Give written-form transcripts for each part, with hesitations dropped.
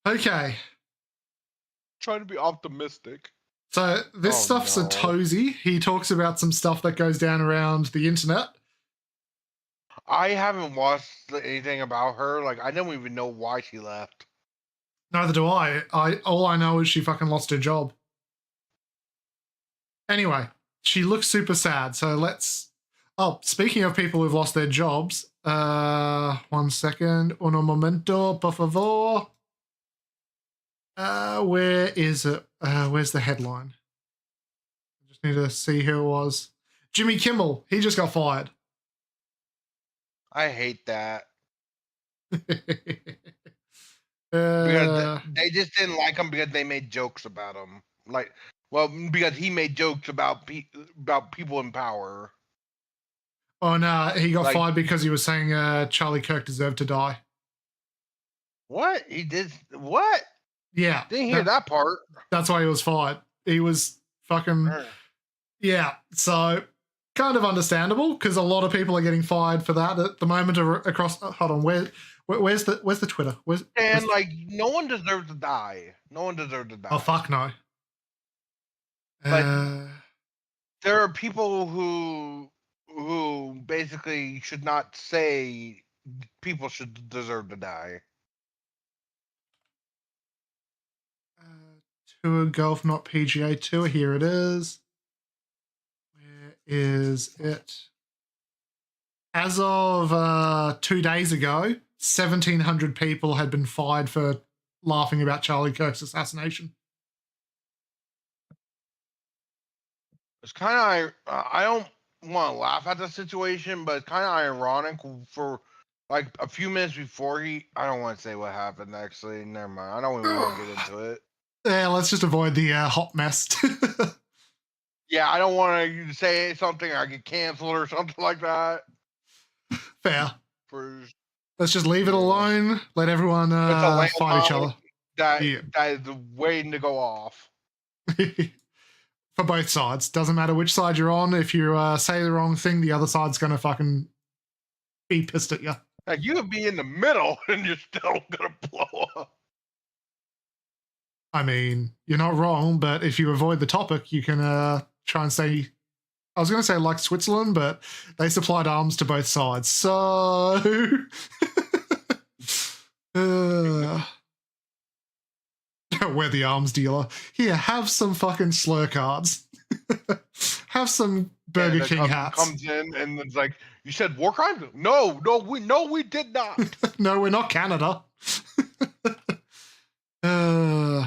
Okay. Trying to be optimistic. So this stuff's no. Atozy. He talks about some stuff that goes down around the internet. I haven't watched anything about her. Like, I don't even know why she left. Neither do I. All I know is she fucking lost her job. Anyway, she looks super sad. So let's. Oh, speaking of people who've lost their jobs, 1 second. Uno momento, por favor. Where is it? Where's the headline? I just need to see who it was. Jimmy Kimmel. He just got fired. I hate that. Because Because they just didn't like him because they made jokes about him. Like, well, because he made jokes about people in power. Oh no, he got Like- fired because he was saying Charlie Kirk deserved to die. What? He did what? Yeah. Didn't hear that part. That's why he was fired. He was fucking yeah. So kind of understandable because a lot of people are getting fired for that at the moment across. Hold on, where's the Twitter? And like, no one deserves to die. No one deserves to die. Oh fuck no. But there are people who basically should not say people should deserve to die. Tour Golf, not PGA Tour. Here it is. Where is it? As of 2 days ago, 1,700 people had been fired for laughing about Charlie Kirk's assassination. It's kind of I don't want to laugh at the situation, but it's kind of ironic for like a few minutes before I don't want to say what happened. Actually, never mind. I don't even want to get into it. Yeah, let's just avoid the hot mess. Yeah, I don't want to say something I get canceled or something like that. Fair. Let's just leave it alone. Let everyone fight each other. That is waiting to go off. For both sides. Doesn't matter which side you're on. If you say the wrong thing, the other side's going to fucking be pissed at you. Like, you could be in the middle and you're still going to blow up. I mean, you're not wrong, but if you avoid the topic, you can try and say, I was going to say like Switzerland, but they supplied arms to both sides. So, we're the arms dealer. Here, have some fucking slur cards. Have some Burger King hats. Comes in and it's like, you said war crimes? No, we did not. No, we're not Canada.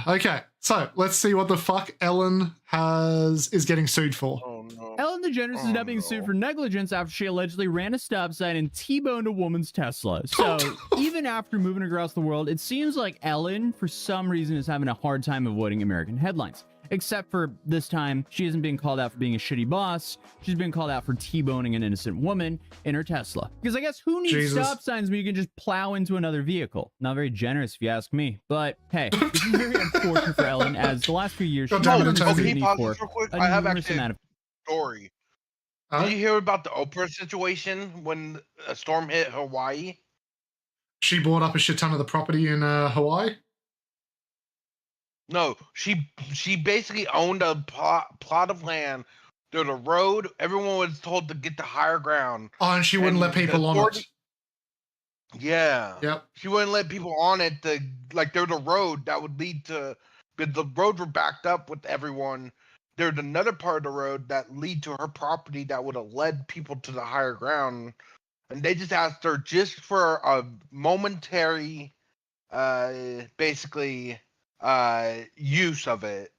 Okay, so let's see what the fuck Ellen is getting sued for. Oh, no. Ellen DeGeneres is now being sued for negligence after she allegedly ran a stop sign and T-boned a woman's Tesla. So even after moving across the world, it seems like Ellen, for some reason, is having a hard time avoiding American headlines. Except for this time, she isn't being called out for being a shitty boss. She's been called out for T-boning an innocent woman in her Tesla. Because I guess who needs stop signs when you can just plow into another vehicle? Not very generous if you ask me. But hey, this is very unfortunate for Ellen, as the last few years she's been Okay, pause this real quick. I have actually amount of story. Did you hear about the Oprah situation when a storm hit Hawaii? She bought up a shit ton of the property in Hawaii? No, she basically owned a plot of land. There's a road. Everyone was told to get to higher ground. Oh, and she wouldn't let people on it. Yeah. Yep. She wouldn't let people on it. Like, there's a road that would lead to, but the roads were backed up with everyone. There's another part of the road that lead to her property that would have led people to the higher ground. And they just asked her just for a momentary, basically, use of it.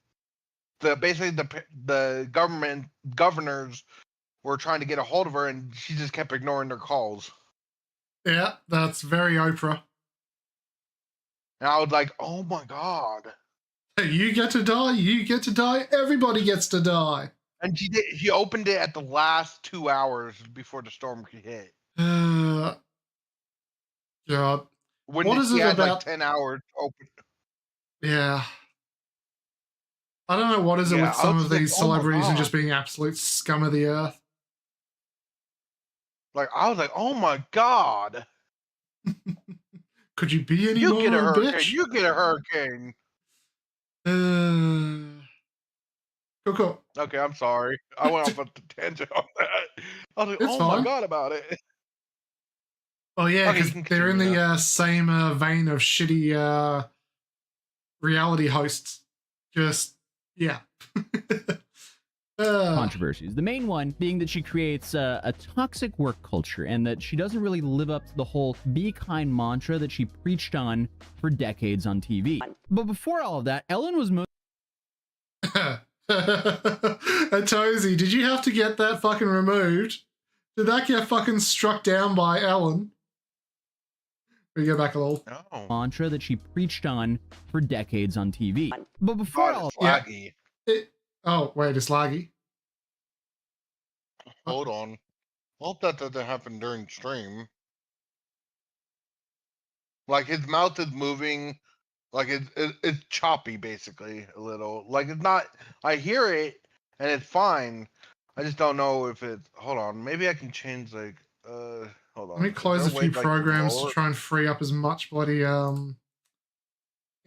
The governors were trying to get a hold of her, and she just kept ignoring their calls. Yeah, that's very Oprah. And I was like, oh my god. Hey, you get to die, you get to die, everybody gets to die. And she opened it at the last 2 hours before the storm could hit. God. When what is she it had about? like 10 hours open. Yeah. I don't know what is it with some of these celebrities and just being absolute scum of the earth. Like, I was like, oh my god. Could you be any You more, get a hurricane. bitch? You get a hurricane. Cool. Okay, I'm sorry. I went off a tangent on that. I was like, It's oh my fine. god about it. Oh yeah, Okay, you because can they're in continue the same vein of shitty reality hosts. Just yeah. Controversies. The main one being that she creates a toxic work culture and that she doesn't really live up to the whole be kind mantra that she preached on for decades on TV. But before all of that, Ellen was Atozy, did you have to get that fucking removed? Did that get fucking struck down by Ellen? We go back a little. No. mantra that she preached on for decades on TV. But before all It's laggy. Oh, wait, it's laggy. Hold on. Hope that doesn't happen during stream. Like his mouth is moving, like it's choppy basically a little. Like it's not. I hear it and it's fine. I just don't know if it's. Hold on, maybe I can change like. Hold on. Let me close a Is there few way, like, programs to lower? try and free up as much bloody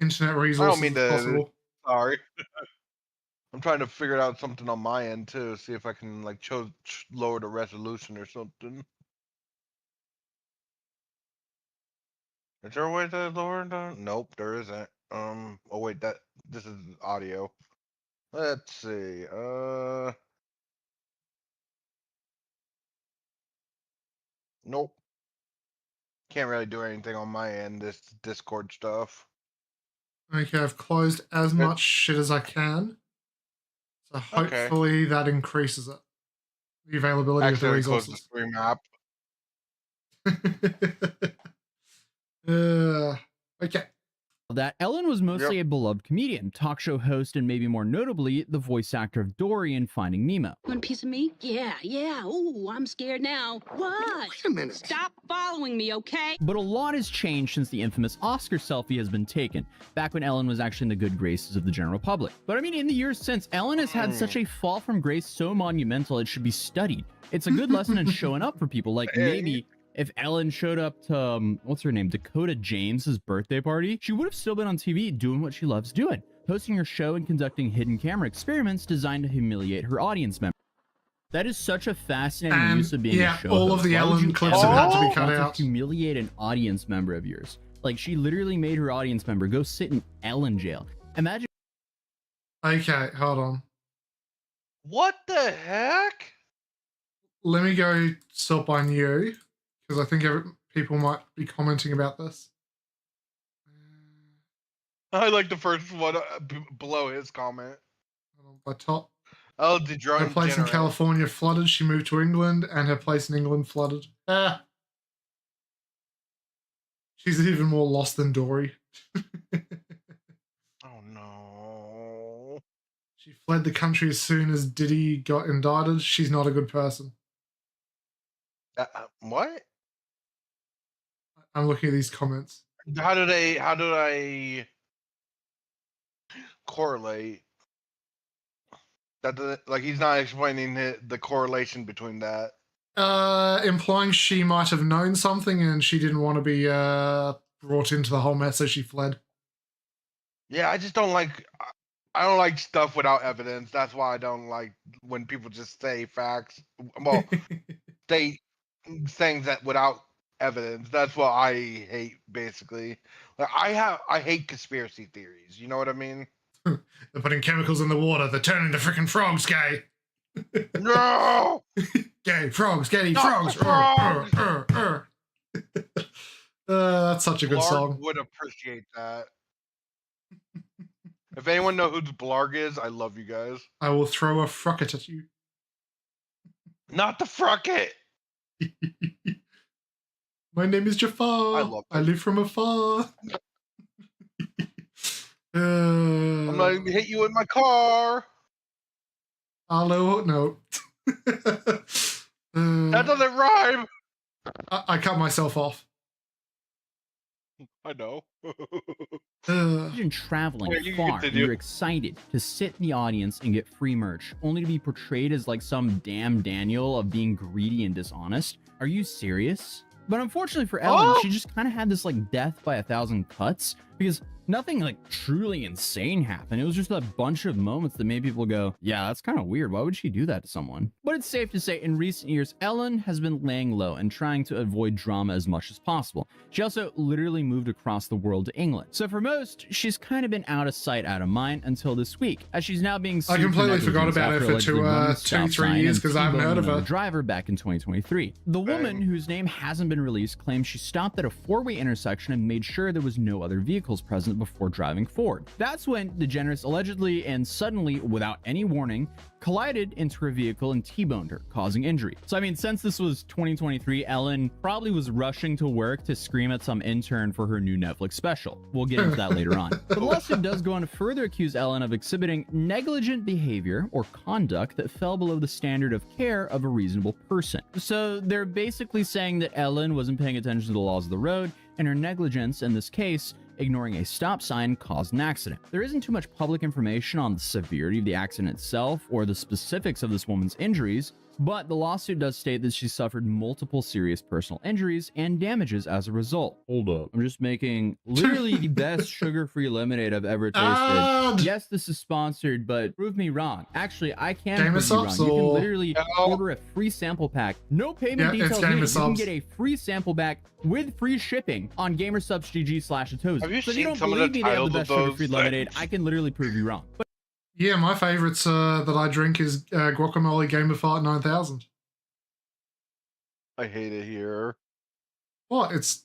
internet resources mean as to- possible. Sorry. I'm trying to figure out something on my end too. See if I can like lower the resolution or something. Is there a way to lower it down? Nope, there isn't. Oh wait, this is audio. Let's see. Nope. Can't really do anything on my end. This Discord stuff. Okay, I've closed as much shit as I can. So hopefully that increases it. The availability of the Actually, close the resources. stream app. Okay. that, Ellen was mostly a beloved comedian, talk show host, and maybe more notably, the voice actor of Dory in Finding Nemo. One piece of me? Yeah. Ooh, I'm scared now. What? Wait a minute. Stop following me, okay? But a lot has changed since the infamous Oscar selfie has been taken, back when Ellen was actually in the good graces of the general public. But I mean, in the years since, Ellen has had such a fall from grace so monumental it should be studied. It's a good lesson in showing up for people, like maybe if Ellen showed up to, what's her name, Dakota James's birthday party, she would have still been on TV doing what she loves doing, hosting her show and conducting hidden camera experiments designed to humiliate her audience members. That is such a fascinating use of being a show all host. of the Why would Ellen you clips ever have had to be want cut out. humiliate an audience member of yours? Like, she literally made her audience member go sit in Ellen jail. Imagine. Okay, hold on. What the heck? Let me go stop by new, because I think people might be commenting about this. I like the first one below his comment. By top. Oh, the drone. Her place in California flooded. She moved to England, and her place in England flooded. She's even more lost than Dory. Oh no. She fled the country as soon as Diddy got indicted. She's not a good person. What? I'm looking at these comments. How do I correlate? That doesn't, like, he's not explaining the correlation between that. Implying she might have known something and she didn't want to be brought into the whole mess, so she fled. Yeah, I just don't like. I don't like stuff without evidence. That's why I don't like when people just say facts. Well, they things that without evidence. That's what I hate, basically. Like, I hate conspiracy theories. You know what I mean? They're putting chemicals in the water. They're turning to freaking frogs, gay. No! Gay frogs, gay Not frogs. the frogs! That's such a good Blarg song. would appreciate that. If anyone know who Blarg is, I love you guys. I will throw a frocket at you. Not the Frucket! My name is Jafar. I live from afar. I'm not even hit you with my car. Hello, no. That doesn't rhyme. I cut myself off. I know. Imagine traveling Yeah, you can far and continue. you're excited to sit in the audience and get free merch, only to be portrayed as like some damn Daniel of being greedy and dishonest. Are you serious? But unfortunately for Ellen, Oh! she just kind of had this like death by 1,000 cuts because nothing like truly insane happened. It was just a bunch of moments that made people go, yeah, that's kind of weird. Why would she do that to someone? But it's safe to say in recent years, Ellen has been laying low and trying to avoid drama as much as possible. She also literally moved across the world to England. So for most, she's kind of been out of sight, out of mind until this week, as she's now being sued I completely forgot about her for allegedly running a stop 2-3 sign years and because I haven't heard of T-boning her. another driver back in 2023. The woman, whose name hasn't been released, claims she stopped at a four-way intersection and made sure there was no other vehicles present before driving forward. That's when DeGeneres allegedly and suddenly, without any warning, collided into her vehicle and T-boned her, causing injury. So I mean, since this was 2023, Ellen probably was rushing to work to scream at some intern for her new Netflix special. We'll get into that later on. But the lawsuit does go on to further accuse Ellen of exhibiting negligent behavior or conduct that fell below the standard of care of a reasonable person. So they're basically saying that Ellen wasn't paying attention to the laws of the road, and her negligence in this case, ignoring a stop sign, caused an accident. There isn't too much public information on the severity of the accident itself or the specifics of this woman's injuries, but the lawsuit does state that she suffered multiple serious personal injuries and damages as a result. Hold up. I'm just making literally the best sugar-free lemonade I've ever tasted. Yes, this is sponsored, but prove me wrong. Actually, I can prove you wrong. You can literally order a free sample pack. No payment details needed. You can get a free sample pack with free shipping on gamersubs.gg/Atozy. Have you So if seen you don't some of believe the me they have titles the of best sugar-free those lemonade, things? I can literally prove you wrong. But Yeah, my favorites that I drink is Guacamole Game of Fight 9000. I hate it here. What? It's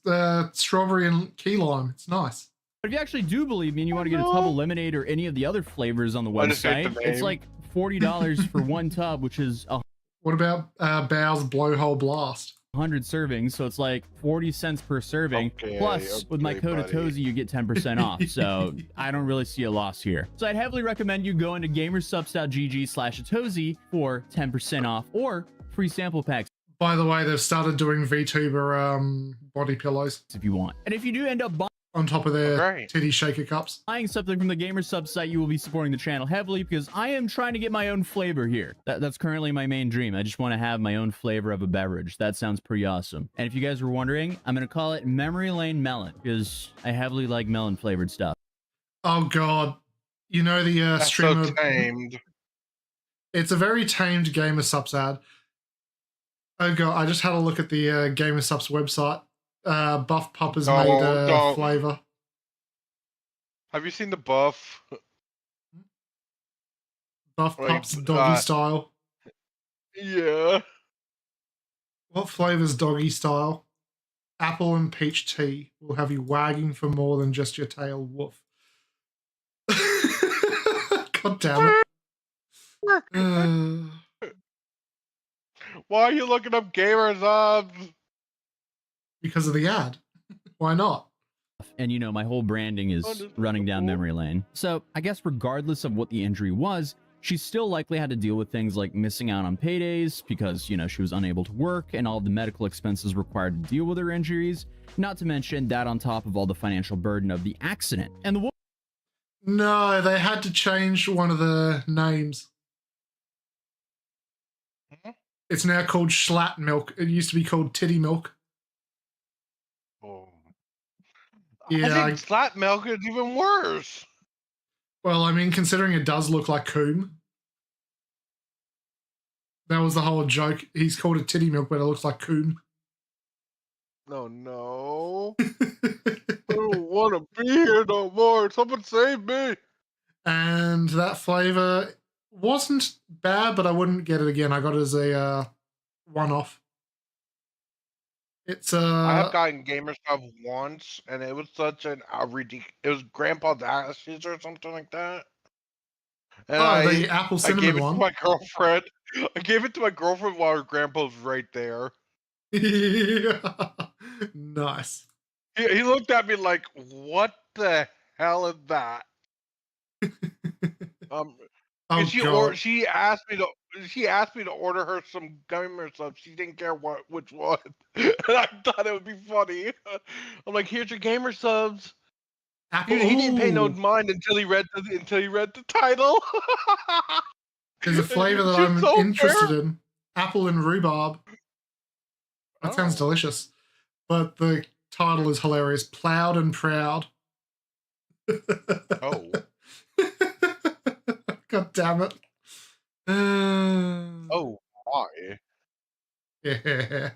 strawberry and key lime. It's nice. if you actually do believe me and you want to get a tub of lemonade or any of the other flavors on the I just hate website, the it's name. like $40 for one tub, which is What about Bow's Blowhole Blast? 100 servings, so it's like 40 cents per serving. Okay, Plus, with my code buddy. Atozy, you get 10% off. So I don't really see a loss here. So I'd heavily recommend you go into gamersubs.gg/Atozy for 10% off or free sample packs By the way, they've started doing VTuber body pillows if you want. And if you do end up on top of their Great. titty shaker cups. buying something from the Gamersub site, you will be supporting the channel heavily because I am trying to get my own flavor here. That's currently my main dream. I just want to have my own flavor of a beverage. That sounds pretty awesome. And if you guys were wondering, I'm going to call it Memory Lane Melon because I heavily like melon flavored stuff. Oh god. You know the That's streamer. so tamed. It's a very tamed Gamer Subs ad. Oh god, I just had a look at the Gamer Subs website. Buff Pup has No, made don't. flavor. Have you seen the buff? Buff Like, Pup's doggy style. Yeah. What flavor's doggy style? Apple and peach tea will have you wagging for more than just your tail. Woof. God damn it. Why are you looking up gamers up? Because of the ad. Why not? And you know, my whole branding is running down memory lane. So I guess regardless of what the injury was, she still likely had to deal with things like missing out on paydays because, you know, she was unable to work and all of the medical expenses required to deal with her injuries. Not to mention that on top of all the financial burden of the accident. And the No, they had to change one of the names. It's now called Schlatt Milk. It used to be called Titty Milk. Oh. Yeah, I think slat milk is even worse. well, I mean, considering it does look like coom. That was the whole joke. He's called it Titty Milk, but it looks like coom. No. I don't want to be here no more. Someone save me. And that flavor wasn't bad, but I wouldn't get it again. I got it as a one-off. It's I have gotten gamer stuff once, and it was such an ridiculous. It was Grandpa's ashes or something like that. And the apple I gave cinnamon it one. to my girlfriend. I gave it to my girlfriend while her grandpa was right there. Nice. He looked at me like, "What the hell is that?" Oh And god. she asked me to order her some gamer stuff. She didn't care which one, and I thought it would be funny. I'm like, "Here's your gamer subs." Apple. He didn't pay no Ooh. mind until he read the title. There's a flavor that She's I'm so interested fair. in. Apple and rhubarb. That sounds Oh. delicious. but the title is hilarious. Plowed and Proud. Oh. God damn it. Oh, my. Yeah.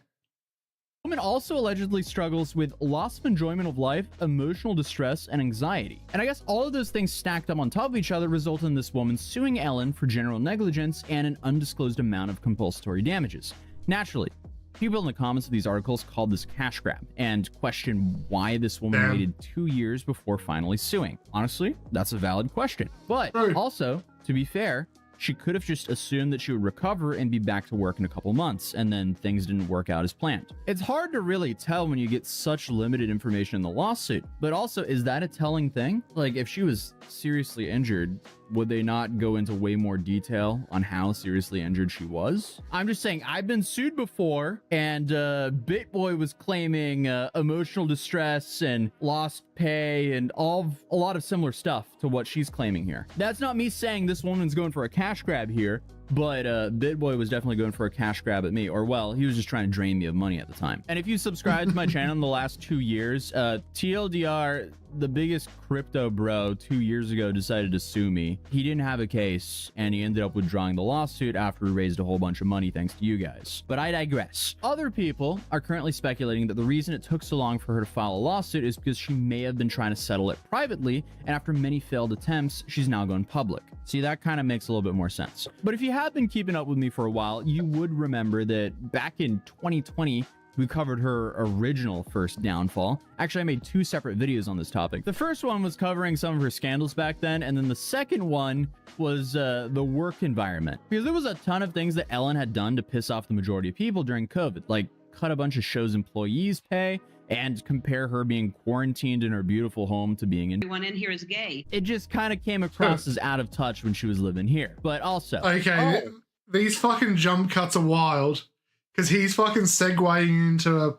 Woman also allegedly struggles with loss of enjoyment of life, emotional distress, and anxiety. And I guess all of those things stacked up on top of each other result in this woman suing Elen for general negligence and an undisclosed amount of compulsory damages. Naturally, people in the comments of these articles called this cash grab and question why this woman waited 2 years before finally suing. Honestly, that's a valid question. But also, to be fair, she could have just assumed that she would recover and be back to work in a couple months, and then things didn't work out as planned. It's hard to really tell when you get such limited information in the lawsuit, but also, is that a telling thing? Like, if she was seriously injured, would they not go into way more detail on how seriously injured she was? I'm just saying, I've been sued before, and BitBoy was claiming emotional distress and lost pay and a lot of similar stuff to what she's claiming here. That's not me saying this woman's going for a cash grab here, but BitBoy was definitely going for a cash grab at me, or well, he was just trying to drain me of money at the time. And if you subscribe to my channel in the last 2 years, TLDR, the biggest crypto bro 2 years ago decided to sue me. He didn't have a case, and he ended up withdrawing the lawsuit after he raised a whole bunch of money thanks to you guys. But I digress. Other people are currently speculating that the reason it took so long for her to file a lawsuit is because she may have been trying to settle it privately, and after many failed attempts, she's now gone public. See, that kind of makes a little bit more sense. But if you have been keeping up with me for a while, you would remember that back in 2020, we covered her original first downfall. Actually, I made 2 separate videos on this topic. The first one was covering some of her scandals back then, and then the second one was the work environment. Because there was a ton of things that Elen had done to piss off the majority of people during COVID, like cut a bunch of shows' employees' pay, and compare her being quarantined in her beautiful home to being in. Everyone in here is gay. It just kind of came across as out of touch when she was living here. But also, Okay, these fucking jump cuts are wild because he's fucking segueing into a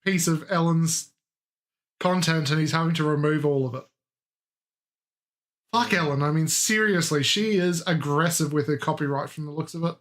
piece of Ellen's content and he's having to remove all of it. Fuck Elen. I mean, seriously, she is aggressive with her copyright from the looks of it.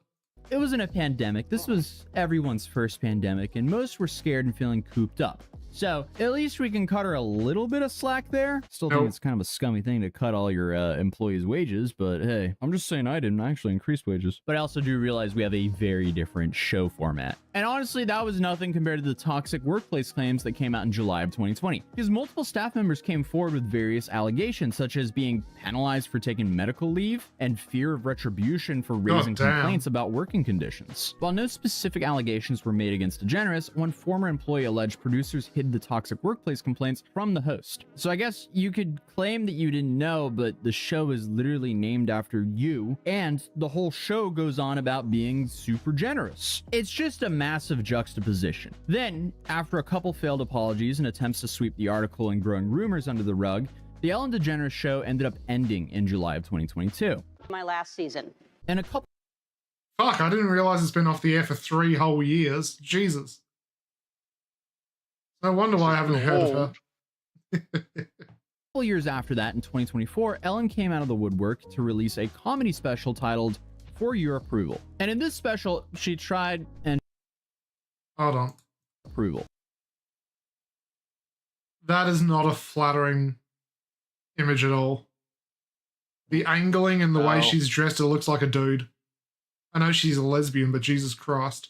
it was in a pandemic. This was everyone's first pandemic, and most were scared and feeling cooped up. So at least we can cut her a little bit of slack there. Still think it's kind of a scummy thing to cut all your employees' wages, but hey, I'm just saying I didn't actually increase wages. But I also do realize we have a very different show format. And honestly, that was nothing compared to the toxic workplace claims that came out in July of 2020. Because multiple staff members came forward with various allegations, such as being penalized for taking medical leave and fear of retribution for raising complaints about working conditions. While no specific allegations were made against DeGeneres, one former employee alleged producers hid the toxic workplace complaints from the host. So I guess you could claim that you didn't know, but the show is literally named after you, and the whole show goes on about being super generous. It's just a massive juxtaposition. Then, after a couple failed apologies and attempts to sweep the article and growing rumors under the rug, the Ellen DeGeneres show ended up ending in July of 2022. My last season. And a couple Fuck, I didn't realize it's been off the air for 3 whole years. Jesus. No wonder why I haven't heard of her. years after that, in 2024, Ellen came out of the woodwork to release a comedy special titled For Your Approval. And in this special, she tried and Hold on. approval. That is not a flattering image at all. The angling and the way she's dressed, it looks like a dude. I know she's a lesbian, but Jesus Christ.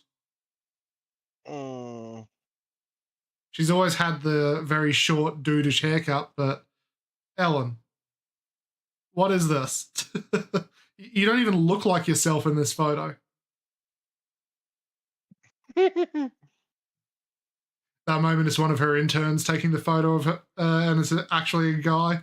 She's always had the very short, dudeish haircut, but Ellen, what is this? You don't even look like yourself in this photo. That moment is one of her interns taking the photo of her, and it's actually a guy.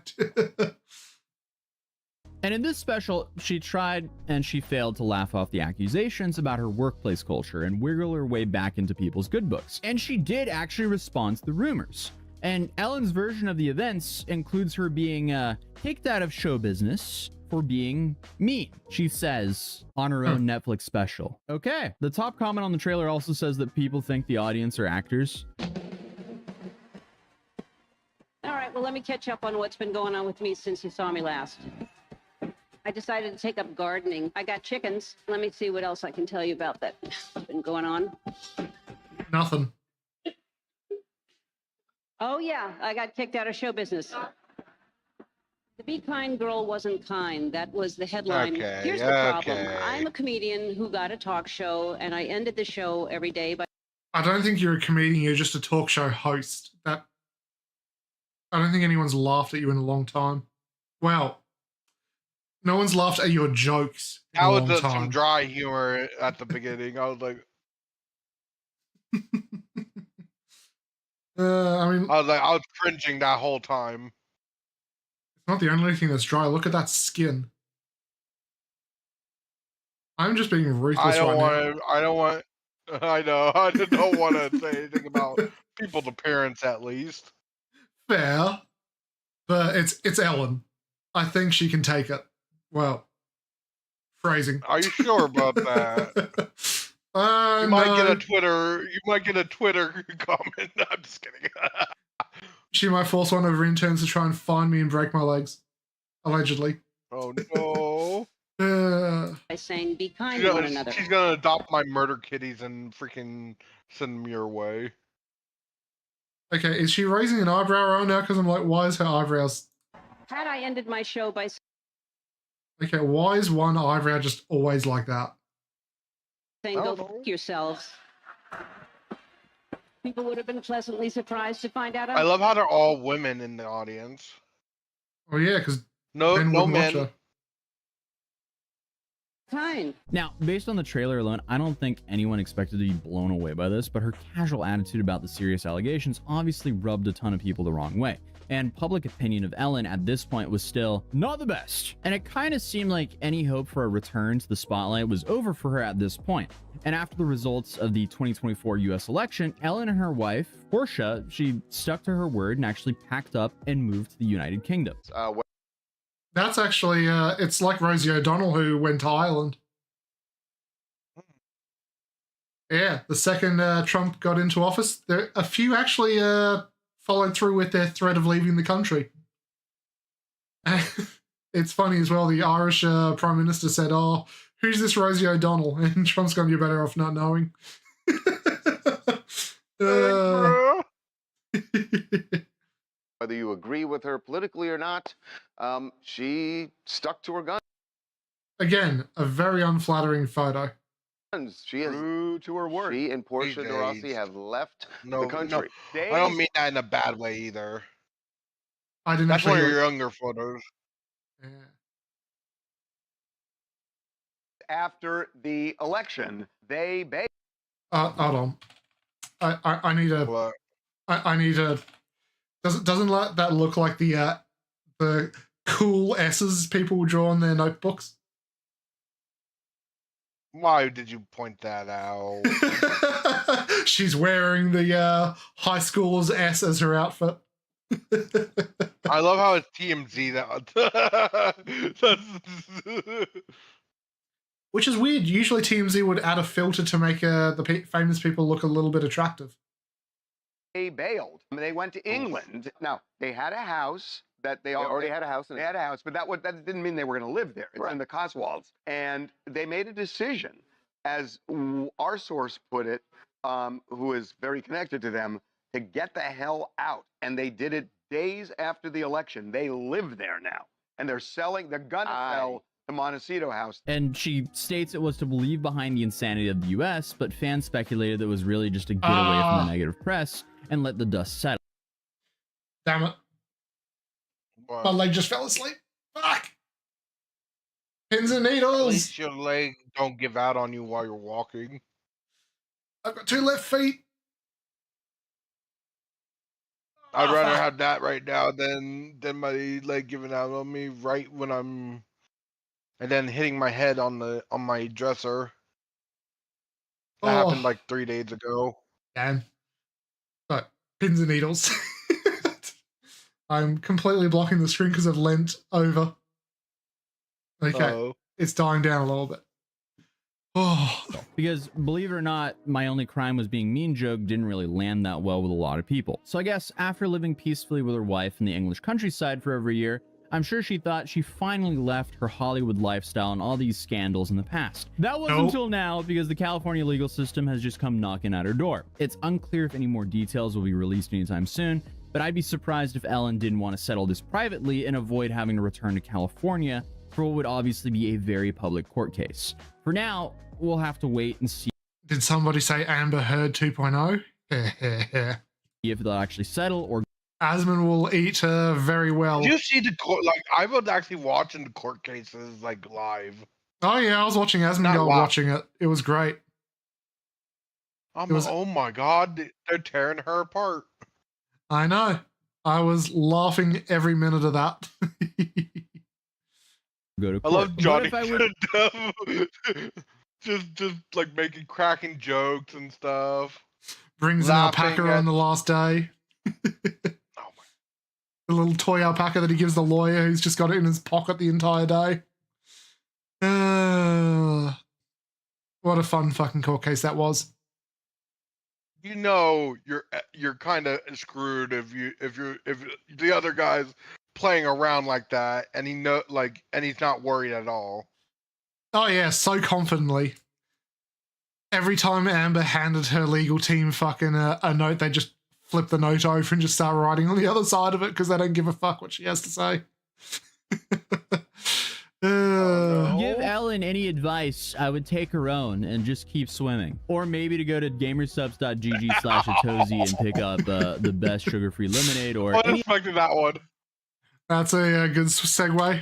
And in this special, she tried and she failed to laugh off the accusations about her workplace culture and wiggle her way back into people's good books. And she did actually respond to the rumors. And Ellen's version of the events includes her being kicked out of show business for being mean, she says on her own Netflix special. Okay. The top comment on the trailer also says that people think the audience are actors. All right, well, let me catch up on what's been going on with me since you saw me last. I decided to take up gardening. I got chickens. Let me see what else I can tell you about that's been going on. Nothing. Oh, yeah, I got kicked out of show business. The Be Kind Girl wasn't kind. That was the headline. Okay, Here's the problem. okay. I'm a comedian who got a talk show, and I ended the show every day by... I don't think you're a comedian, you're just a talk show host. I don't think anyone's laughed at you in a long time. Well, no one's laughed at your jokes in That a was long some time. dry humor at the beginning. I was like, I was cringing that whole time. It's not the only thing that's dry. Look at that skin. I'm just being ruthless right now. I don't want. I know. I don't want to say anything about people's appearance, at least. Fair, but it's Ellen. I think she can take it. Well, phrasing. Are you sure about that? You You might get a Twitter comment. I'm just kidding. She might force one of her interns to try and find me and break my legs. Allegedly. Oh no. by saying be kind to one another. She's gonna adopt my murder kitties and freaking send them your way. Okay, is she raising an eyebrow right now? Because I'm like, why is her eyebrows... Had I ended my show by Okay, why is one eyebrow just always like that? saying go f yourselves, people would have been pleasantly surprised to find out I love how they're all women in the audience. Oh yeah, because No men. men. kind. Now, based on the trailer alone, I don't think anyone expected to be blown away by this, but her casual attitude about the serious allegations obviously rubbed a ton of people the wrong way. And public opinion of Ellen at this point was still not the best. And it kind of seemed like any hope for a return to the spotlight was over for her at this point. And after the results of the 2024 US election, Ellen and her wife, Portia, she stuck to her word and actually packed up and moved to the United Kingdom. That's actually, it's like Rosie O'Donnell who went to Ireland. Yeah, the second Trump got into office, a few actually followed through with their threat of leaving the country. It's funny as well, the Irish Prime Minister said, oh, who's this Rosie O'Donnell? And Trump's going to be better off not knowing. Whether you agree with her politically or not, she stuck to her guns. Again, a very unflattering photo. She is true to her word. She and Portia de Rossi have left the country. No, I don't mean that in a bad way either. I didn't. That's one of your younger photos. Yeah. After the election, they bailed. Hold on. I need a. What? I need a. Doesn't that look like the cool S's people draw on their notebooks? Why did you point that out? She's wearing the high school's S as her outfit. I love how it's TMZ that. Which is weird. Usually TMZ would add a filter to make the famous people look a little bit attractive. They bailed. They went to England. Now, they had a house that they already had a house. They had a house, but that didn't mean they were going to live there. It's in the Cotswolds. And they made a decision, as our source put it, who is very connected to them, to get the hell out. And they did it days after the election. They live there now. And they're going to sell the Montecito house. And she states it was to leave behind the insanity of the US, but fans speculated that it was really just to get away from the negative press and let the dust settle. Damn it. My leg just fell asleep. Fuck! Pins and needles! At least your leg don't give out on you while you're walking. I've got 2 left feet. I'd rather have that right now than my leg giving out on me right when I'm... And then hitting my head on my dresser. That happened like 3 days ago. Damn. But pins and needles. I'm completely blocking the screen because I've leant over. Okay, It's dying down a little bit. Oh. Because believe it or not, my only crime was being mean joke didn't really land that well with a lot of people. So I guess after living peacefully with her wife in the English countryside for over a year, I'm sure she thought she finally left her Hollywood lifestyle and all these scandals in the past. That wasn't until now, because the California legal system has just come knocking at her door. It's unclear if any more details will be released anytime soon, but I'd be surprised if Ellen didn't want to settle this privately and avoid having to return to California for what would obviously be a very public court case. For now, we'll have to wait and see Did somebody say Amber Heard 2.0? if they'll actually settle or Asmund will eat very well. Did you see the court? Like, I was actually watching the court cases like live. Oh yeah, I was watching Asmund Not go live. watching it. It was great. Oh my god, they're tearing her apart. I know. I was laughing every minute of that. go to I court. love But Johnny if I would- Depp. just like making cracking jokes and stuff. Brings an Laughing alpaca at- on the last day. Oh my! The little toy alpaca that he gives the lawyer who's just got it in his pocket the entire day. What a fun fucking court case that was. You know you're kind of screwed if the other guy's playing around like that and and he's not worried at all. Oh yeah, so confidently. Every time Amber handed her legal team fucking a note, they just flip the note over and just start writing on the other side of it because they don't give a fuck what she has to say. no. give Ellen any advice, I would take her own and just keep swimming. Or maybe to go to gamersubs.gg/Atozy and pick up the best sugar-free lemonade or I any expected that one. That's a good segue.